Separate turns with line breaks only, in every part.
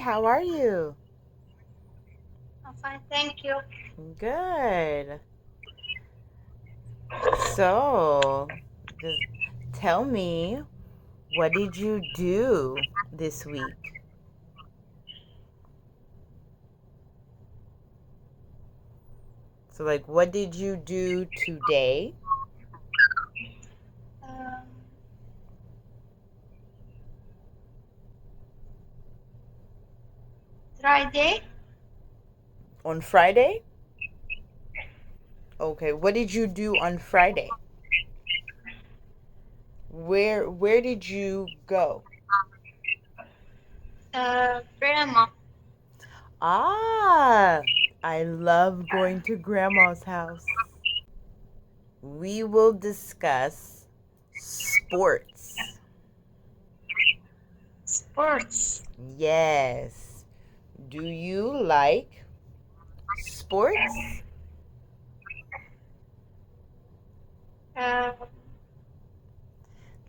How are you?
I'm fine, thank you.
Good. So, just tell me, what did you do this week? So, like, what did you do today?
Um, Friday,
On Friday? Okay, what did you do on Friday? Where did you go?
grandma.
Ah, I love going to grandma's house. We will discuss sports.
Sports.
Yes. Do you like sports?
Uh,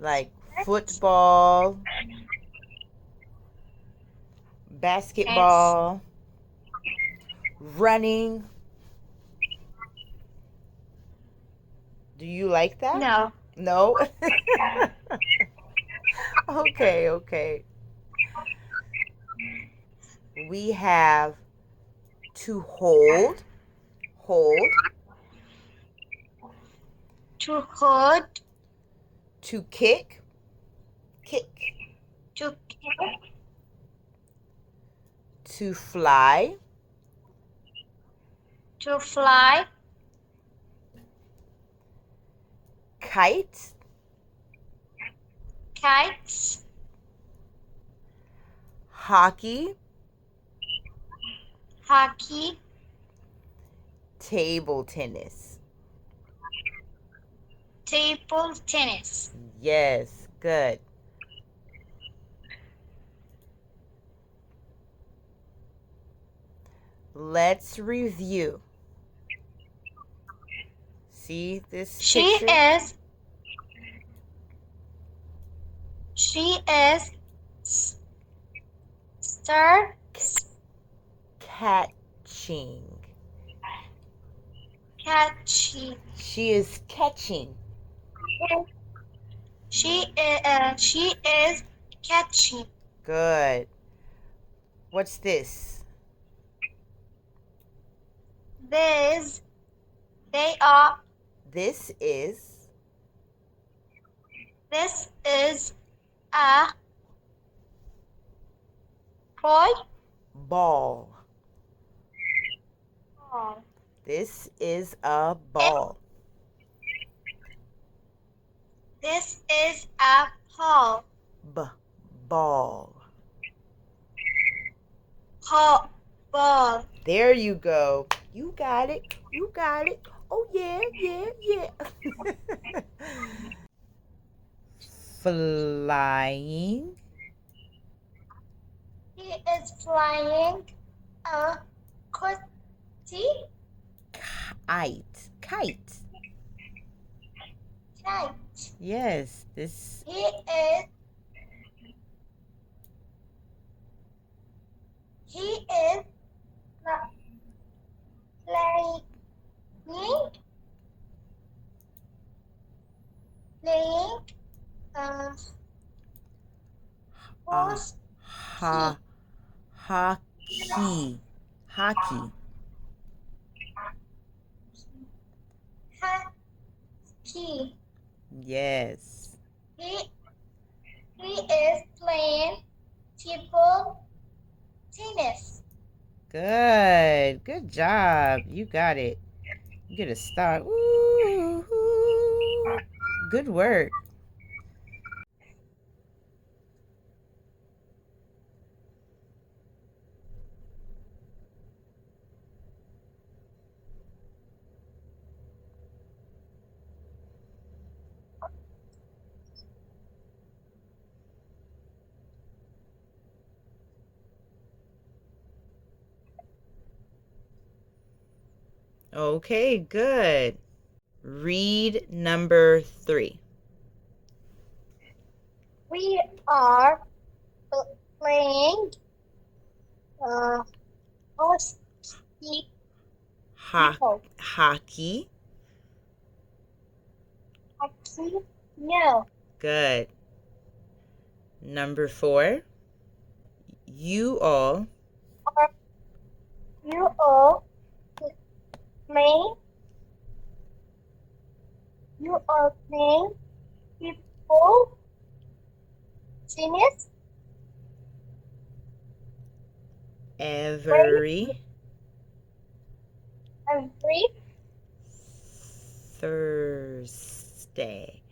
Like football,
yes.
basketball, running? Do you like that?
No.
No? Okay, okay. We have to hold,
To hold.
to kick, kick,
To kick.
to fly,
To fly.
kite,
Kites.
hockey,
Hockey.
table tennis.
Table tennis.
Yes, good. Let's review. See this
She
picture?
is. She is. Stir.
Catching.
Catching.
She is catching.
She is catching.
Good. What's this?
This. They are.
This is
This is a boy.
ball.
Oh.
This is a
It,
ball.
this is a ball.
Ball.
Ball.
There you go. You got it. You got it. Oh, yeah, yeah, yeah. Flying.
He is flying a kitty
Kite.
kite.
Yes, this.
He is playing playing a
Uh,
horse
ha, hockey. Hockey.
hockey.
Yes.
He he is playing table tennis.
Good. Good job. You got it. You get a star. Ooh. Good work. Okay, good. Read number 3.
We are playing Hockey.
Hockey.
Hockey. No.
Good. Number 4. You all.
Are you all playing? You are playing people tennis
Every
every
Thursday.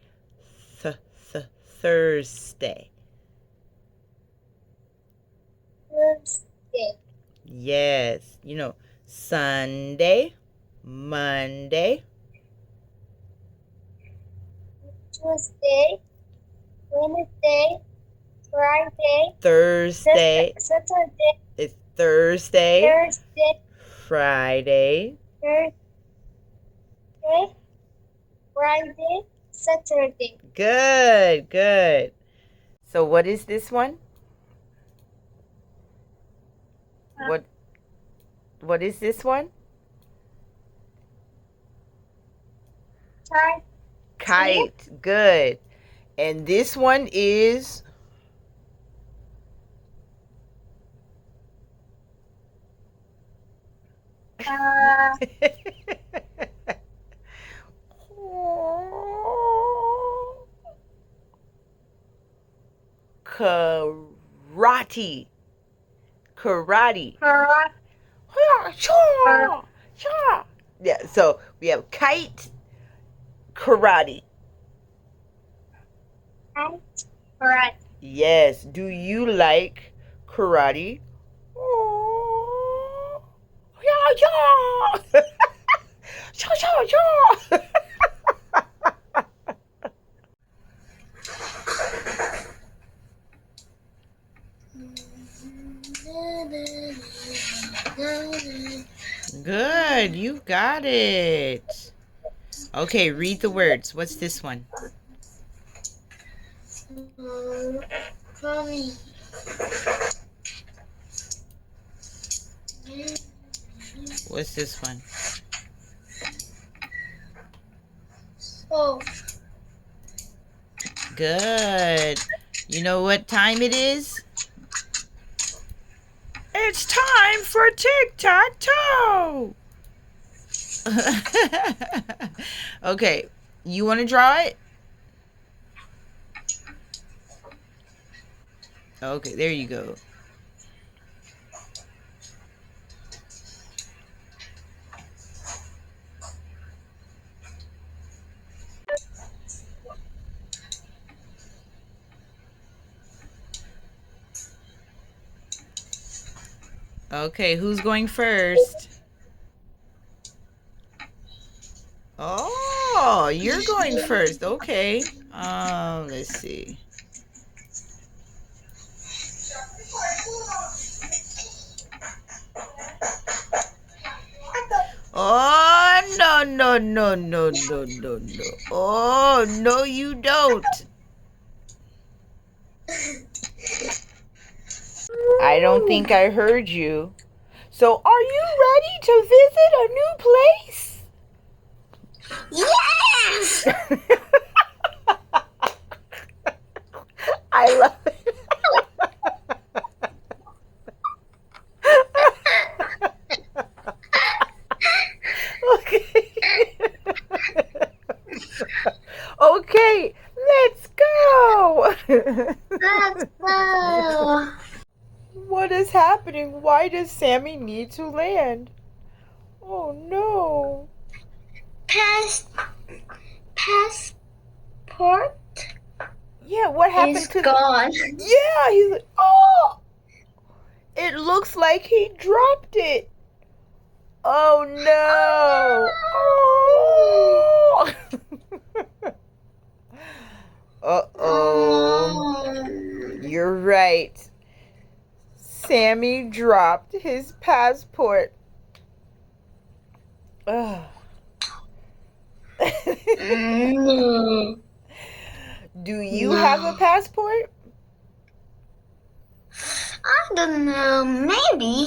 Thursday.
Thursday,
Yes. Sunday, Monday,
Tuesday, Wednesday, Friday,
Thursday.
Saturday,
It's Thursday,
Thursday,
Friday.
Thursday, Friday, Saturday.
Good, good. So what is this one? What is this one? Kite. Good. And this one is karate. Karate. Yeah, so we have kite, karate.
Right.
Yes. Do you like karate? Oh, yeah, yeah. Cha, cha, cha. Good. You got it. Okay, read the words. What's this one? What's this one?
Oh,
Good. You know what time it is? It's time for tic-tac-toe. Okay, you want to draw it? Okay, there you go. Okay, who's going first? Oh, you're going first. Okay. Let's see. Oh, no, no, no, no, no, no, no. Oh, no, you don't. I don't think I heard you. So, are you ready to visit a new place?
yes!
I love it. Okay. Okay, let's go.
Let's go.
What is happening? Why does Sammy need to land? Oh no.
Passport
Yeah, what happened
is
to
gone.
Yeah, he's like, oh! It looks like he dropped it. Oh no. Oh. Uh-oh. You're right. Sammy dropped his passport. Ugh. Do you have a passport?
I don't know. Maybe.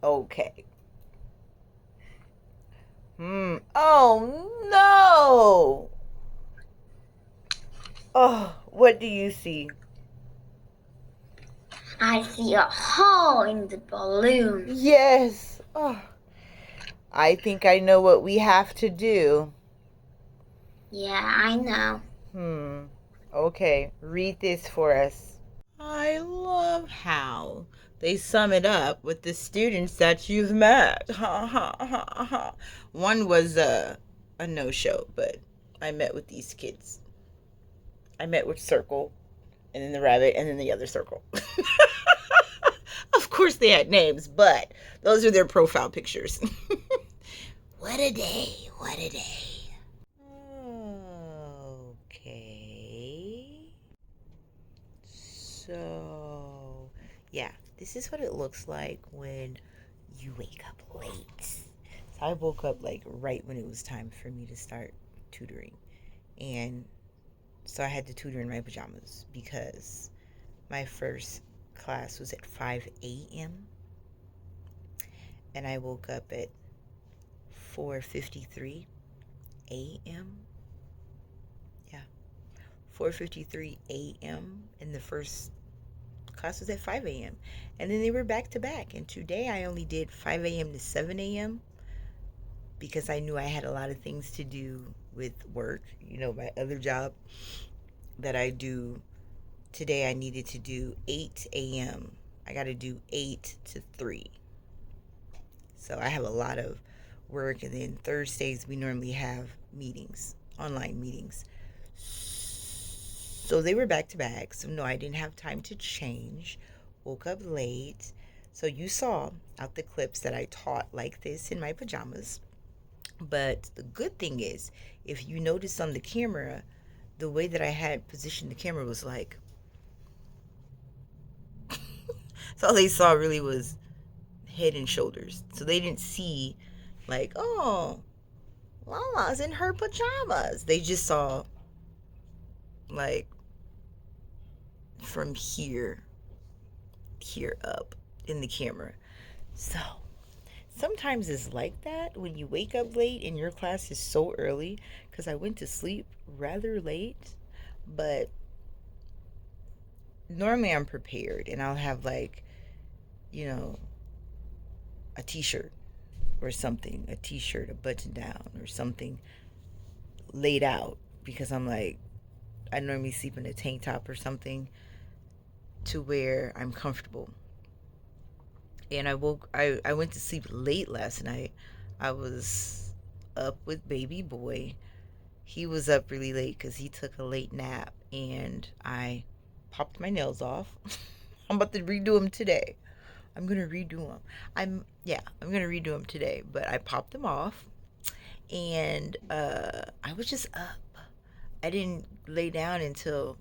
Okay. Oh no! Oh, what do you see?
I see a hole in the balloon.
Yes. Oh, I think I know what we have to do.
Yeah, I know.
Okay, read this for us. I love how they sum it up with the students that you've met. Ha ha ha ha. One was a no-show, but I met with these kids. I met with Circle, and then the rabbit, and then the other Circle. Of course they had names, but those are their profile pictures. What a day, what a day. Okay. So, yeah, this is what it looks like when you wake up late. So I woke up like right when it was time for me to start tutoring. And so I had to tutor in my pajamas because my first class was at 5 a.m. and I woke up at 4:53 a.m. Yeah, 4:53 a.m. and the first class was at 5 a.m. And then they were back to back. And today I only did 5 a.m. to 7 a.m. because I knew I had a lot of things to do with work. You know, my other job that I do today, I needed to do 8 a.m. I got to do 8 to 3. So I have a lot of work. And then Thursdays, we normally have meetings, online meetings. So they were back to back. So no, I didn't have time to change. Woke up late. So you saw out the clips that I taught like this in my pajamas. But the good thing is, if you notice on the camera, the way that I had positioned the camera was like, so all they saw really was head and shoulders. So they didn't see like, oh, Lala's in her pajamas. They just saw like from here up in the camera. So sometimes it's like that when you wake up late and your class is so early, because I went to sleep rather late, but normally I'm prepared and I'll have like, you know, a t-shirt or something, a t-shirt, a button down or something laid out, because I'm like, I normally sleep in a tank top or something to where I'm comfortable. And I went to sleep late last night. I was up with baby boy. He was up really late because he took a late nap, and I popped my nails off. I'm about to redo them today. I'm gonna redo them. I'm gonna redo them today. But I popped them off, and I was just up. I didn't lay down until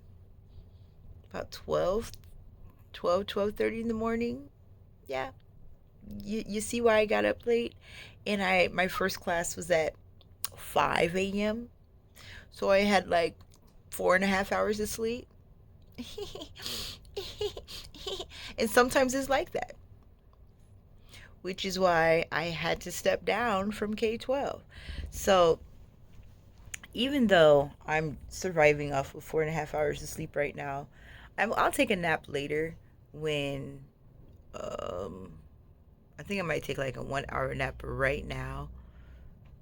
about 12:30 in the morning. Yeah, you see why I got up late, and my first class was at 5 a.m. So I had like 4.5 hours of sleep. And sometimes it's like that, which is why I had to step down from K-12. So even though I'm surviving off of 4.5 hours of sleep right now, I'll take a nap later when um, I think I might take like a 1 hour nap right now.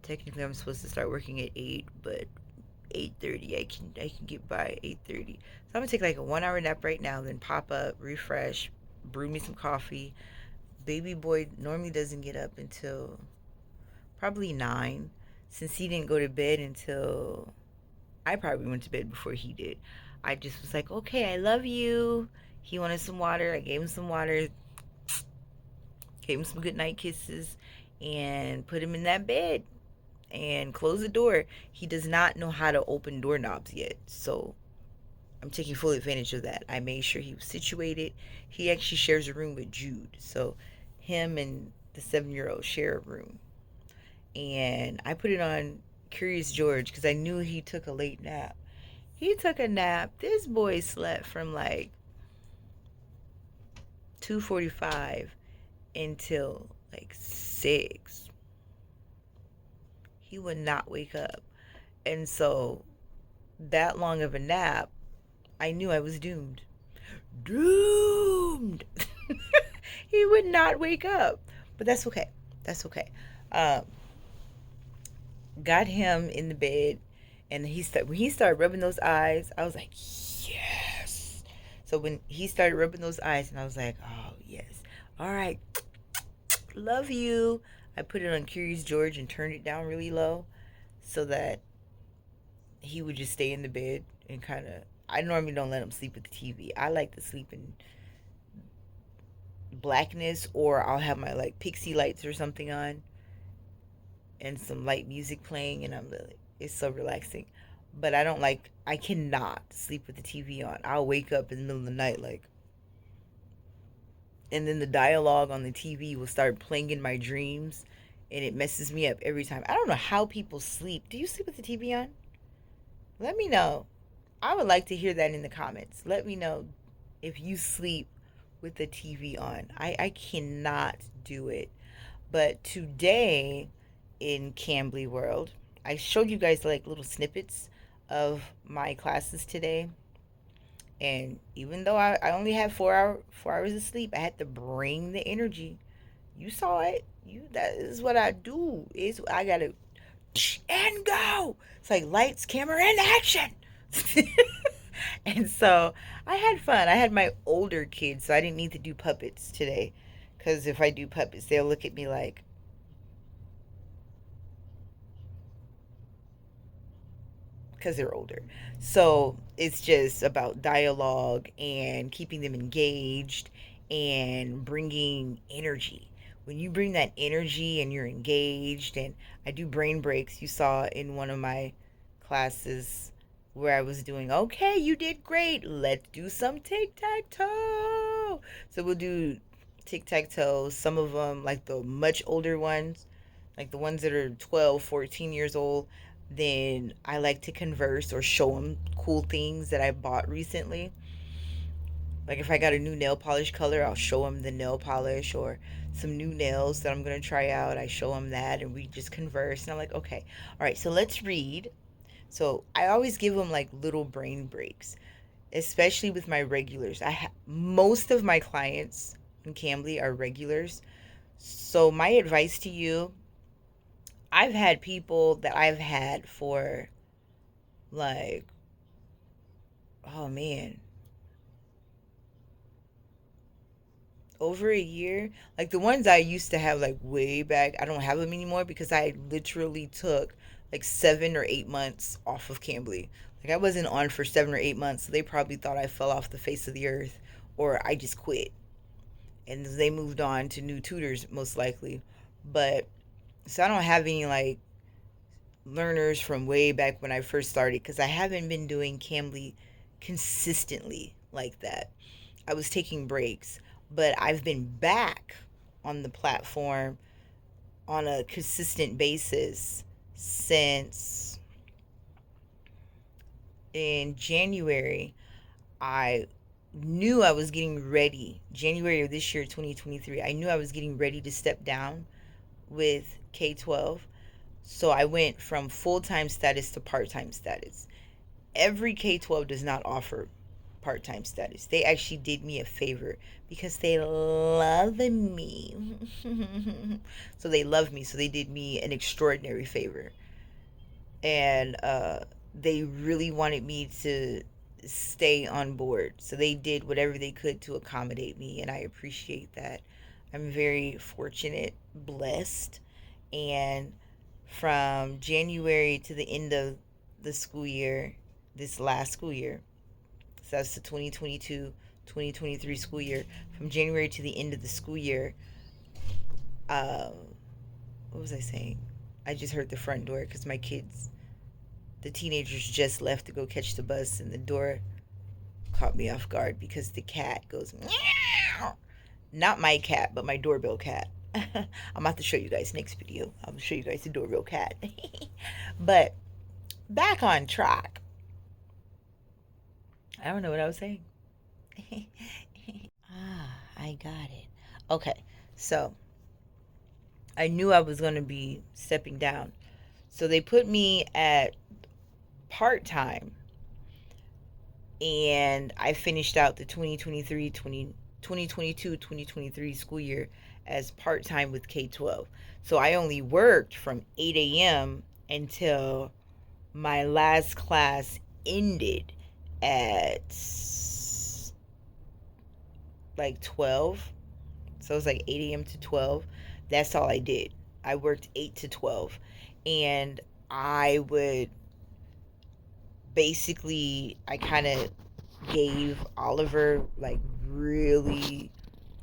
Technically, I'm supposed to start working at 8, but 8:30 I can get by 8:30. So I'm gonna take like a 1 hour nap right now, then pop up, refresh, brew me some coffee. Baby boy normally doesn't get up until probably 9, since he didn't go to bed until I probably went to bed before he did. I just was like, okay, I love you. He wanted some water. I gave him some water, gave him some good night kisses, and put him in that bed and close the door. He does not know how to open doorknobs yet, so I'm taking full advantage of that. I made sure he was situated. He actually shares a room with Jude, so him and the 7-year-old share a room. And I put it on Curious George because I knew he took a late nap. He took a nap. This boy slept from like 2:45 until like 6. He would not wake up. And so that long of a nap, I knew I was doomed. Doomed. He would not wake up. But that's okay. That's okay. Um, got him in the bed, and when he started rubbing those eyes, I was like, yes. So when he started rubbing those eyes, and I was like, oh yes, all right, love you. I put it on Curious George and turned it down really low so that he would just stay in the bed and kind of. I normally don't let him sleep with the TV. I like to sleep in blackness, or I'll have my like pixie lights or something on and some light music playing, and it's so relaxing. But I cannot sleep with the TV on. I'll wake up in the middle of the night like, and then the dialogue on the TV will start playing in my dreams, and it messes me up every time. I don't know how people sleep. Do you sleep with the TV on? Let me know. I would like to hear that in the comments. Let me know if you sleep with the TV on. I cannot do it. But today in Cambly World, I showed you guys like little snippets of my classes today. And even though I only had 4 hours of sleep, I had to bring the energy. You saw it. That is what I do. Is I gotta and go. It's like lights, camera, and action. And so I had fun. I had my older kids, so I didn't need to do puppets today. Because if I do puppets, they'll look at me like, because they're older. So it's just about dialogue and keeping them engaged and bringing energy. When you bring that energy and you're engaged, and I do brain breaks, you saw in one of my classes where I was doing, okay, you did great. Let's do some tic tac toe. So we'll do tic tac toe. Some of them, like the much older ones, like the ones that are 12, 14 years old, then I like to converse or show them cool things that I bought recently. Like if I got a new nail polish color, I'll show them the nail polish, or some new nails that I'm going to try out. I show them that and we just converse. And I'm like, okay, all right, so let's read. So I always give them like little brain breaks, especially with my regulars. Most of my clients in Cambly are regulars. So my advice to you, I've had people that I've had for like, oh man, over a year. Like the ones I used to have like way back, I don't have them anymore because I literally took like 7 or 8 months off of Cambly. Like I wasn't on for 7 or 8 months, so they probably thought I fell off the face of the earth or I just quit. And they moved on to new tutors most likely. But so I don't have any like learners from way back when I first started because I haven't been doing Cambly consistently like that. I was taking breaks, but I've been back on the platform on a consistent basis since in January. I knew I was getting ready. January of this year, 2023, I knew I was getting ready to step down with K-12. So I went from full time status to part time status. Every K-12 does not offer part time status. They actually did me a favor because they love me. So they love me. So they did me an extraordinary favor. And they really wanted me to stay on board. So they did whatever they could to accommodate me. And I appreciate that. I'm very fortunate, blessed. And from January to the end of the school year, this last school year, so that's the 2022-2023 school year, from January to the end of the school year, uh, what was I saying? I just heard the front door because my kids, the teenagers, just left to go catch the bus, and the door caught me off guard because the cat goes meow. Not my cat, but my doorbell cat. I'm about to show you guys next video. I'm gonna show you guys the doorbell cat. But back on track. I don't know what I was saying. I got it. Okay, so I knew I was going to be stepping down. So they put me at part time, and I finished out the 2022 school year as part time with K 12. So I only worked from 8 a.m. until my last class ended at like 12. So it was like 8 a.m. to 12. That's all I did. I worked 8 to 12. And I would basically, I kind of gave Oliver like really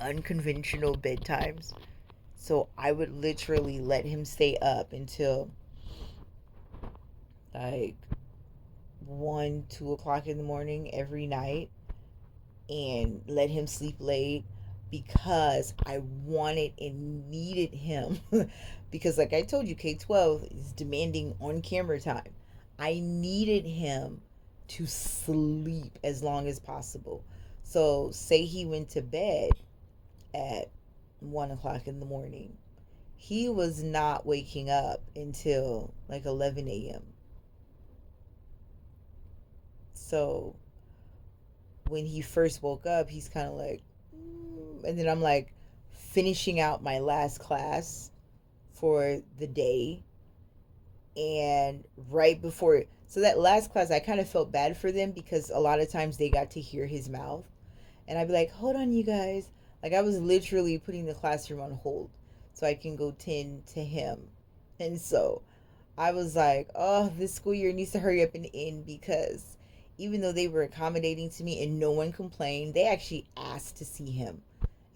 unconventional bedtimes. So I would literally let him stay up until like 1, 2 o'clock in the morning every night and let him sleep late because I wanted and needed him. Because, like I told you, K 12 is demanding on camera time. I needed him to sleep as long as possible. So, say he went to bed at 1 o'clock in the morning, he was not waking up until like 11 a.m. So, when he first woke up, he's kind of like, and then I'm like finishing out my last class for the day. And right before, so that last class, I kind of felt bad for them because a lot of times they got to hear his mouth. And I'd be like, hold on, you guys. Like, I was literally putting the classroom on hold so I can go tend to him. And so I was like, oh, this school year needs to hurry up and end because even though they were accommodating to me and no one complained, they actually asked to see him.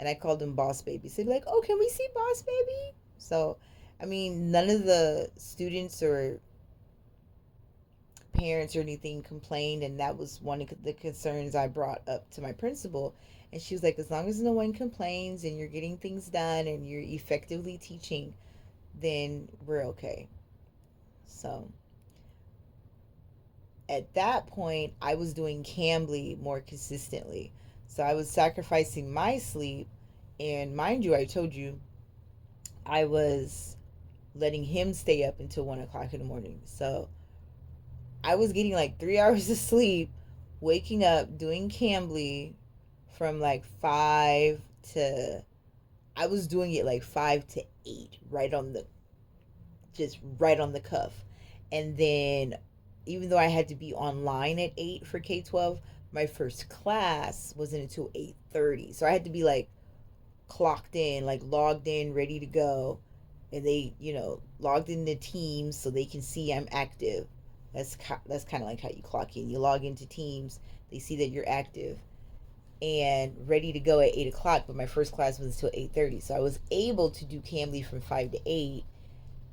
And I called him Boss Baby. So they'd be like, oh, can we see Boss Baby? So, I mean, none of the students or parents or anything complained. And that was one of the concerns I brought up to my principal. And she was like, as long as no one complains and you're getting things done and you're effectively teaching, then we're okay. So at that point, I was doing Cambly more consistently. So I was sacrificing my sleep. And mind you, I told you I was letting him stay up until 1 o'clock in the morning. So I was getting like 3 hours of sleep, waking up, doing Cambly from like 5 to, I was doing it like 5 to 8, just right on the cuff. And then even though I had to be online at 8 for K 12, my first class wasn't until 8:30. So I had to be like clocked in, like logged in, ready to go. And they, logged into Teams so they can see I'm active. That's kind of like how you clock in. You log into Teams, they see that you're active and ready to go at 8 o'clock. But my first class was until 8:30, so I was able to do Cambly from 5 to 8,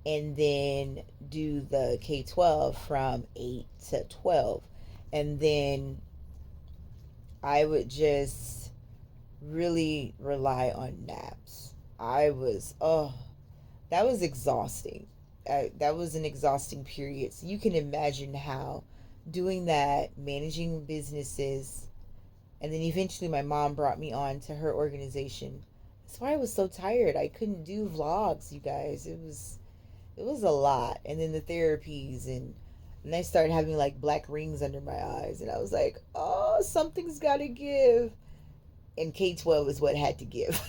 and then do the K-12 from 8 to 12, and then I would just really rely on naps. I was that was exhausting. That was an exhausting period. So you can imagine how doing that, managing businesses, and then eventually my mom brought me on to her organization. That's why I was so tired. I couldn't do vlogs, you guys. It was a lot. And then the therapies, and I started having like black rings under my eyes, and I was like, oh, something's got to give. And K 12 is what had to give.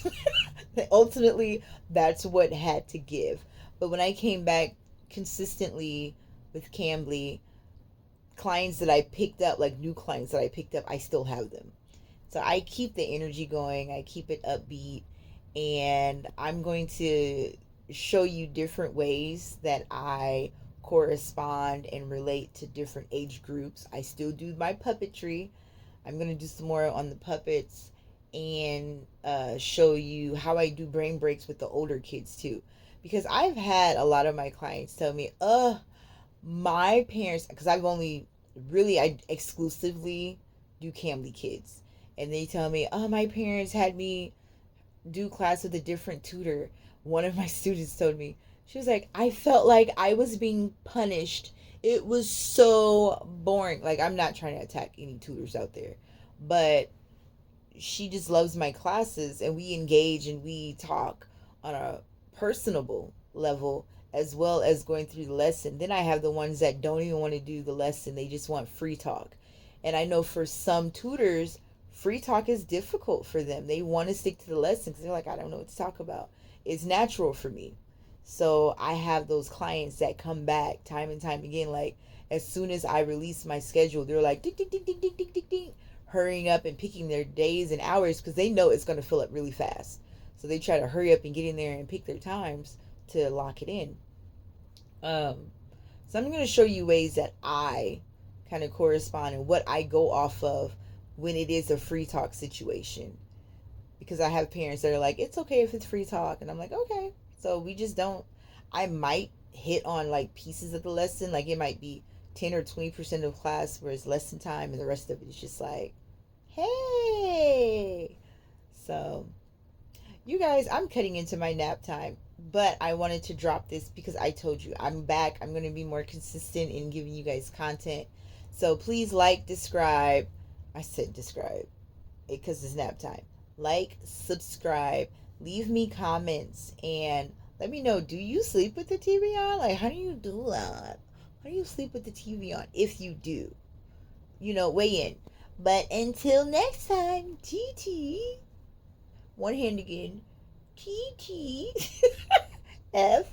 Ultimately, that's what had to give. But when I came back consistently with Cambly, clients that I picked up, like new clients that I picked up, I still have them. So I keep the energy going, I keep it upbeat, and I'm going to show you different ways that I correspond and relate to different age groups. I still do my puppetry. I'm going to do some more on the puppets and show you how I do brain breaks with the older kids too. Because I've had a lot of my clients tell me, my parents, because I've only really, I exclusively do Cambly Kids. And they tell me, oh, my parents had me do class with a different tutor. One of my students told me, she was like, I felt like I was being punished. It was so boring. Like, I'm not trying to attack any tutors out there, but she just loves my classes, and we engage and we talk on a personable level as well as going through the lesson. Then I have the ones that don't even want to do the lesson, they just want free talk. And I know for some tutors, free talk is difficult for them. They want to stick to the lesson because they're like, I don't know what to talk about. It's natural for me. So I have those clients that come back time and time again. Like, as soon as I release my schedule, they're like, ding, ding, ding, ding, ding, ding, ding, ding, hurrying up and picking their days and hours because they know it's going to fill up really fast. So they try to hurry up and get in there and pick their times to lock it in. Um, so I'm going to show you ways that I kind of correspond and what I go off of when it is a free talk situation. Because I have parents that are like, it's okay if it's free talk. And I'm like, okay. So we just don't, I might hit on like pieces of the lesson. Like it might be 10 or 20% of class where it's lesson time and the rest of it is just like, hey. So you guys, I'm cutting into my nap time, but I wanted to drop this because I told you I'm back. I'm going to be more consistent in giving you guys content. So please like, describe. I said describe because it's nap time. Like, subscribe, leave me comments, and let me know, do you sleep with the TV on? Like, how do you do that? How do you sleep with the TV on? If you do, weigh in. But until next time, TT. One hand again. TT. F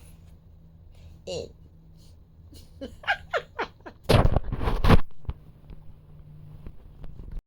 N.